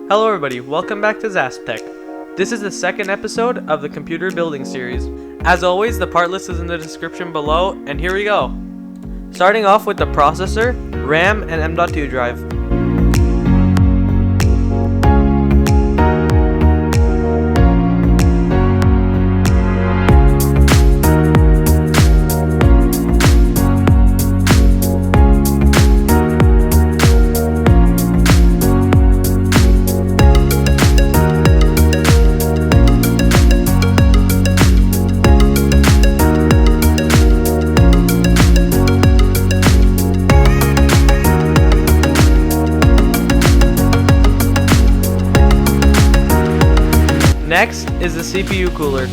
Hello everybody, welcome back to Zaaasp Tech. This is the second episode of the computer building series. As always, the part list is in the description below, and here we go. Starting off with the processor, RAM, and M.2 drive. Next is the CPU cooler.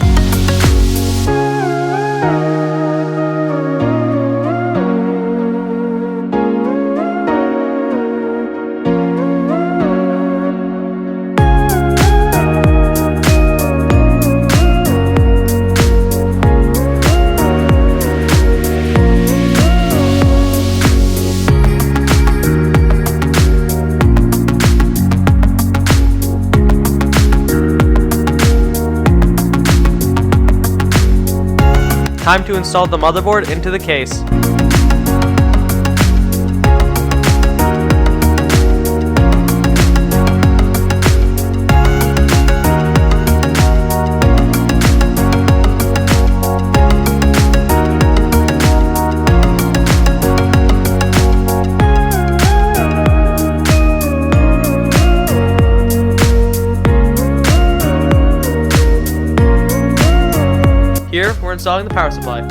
Time to install the motherboard into the case. Here, we're installing the power supply.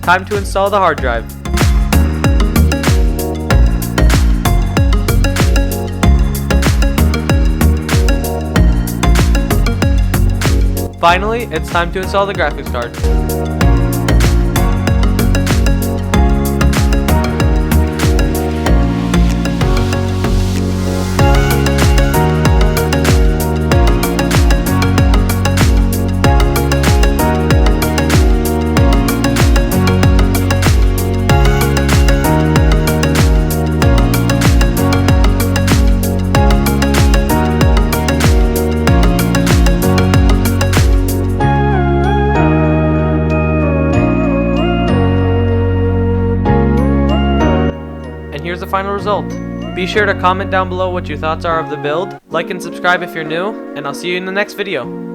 Time to install the hard drive. Finally, it's time to install the graphics card. Here's the final result. Be sure to comment down below what your thoughts are of the build, like and subscribe if you're new, and I'll see you in the next video.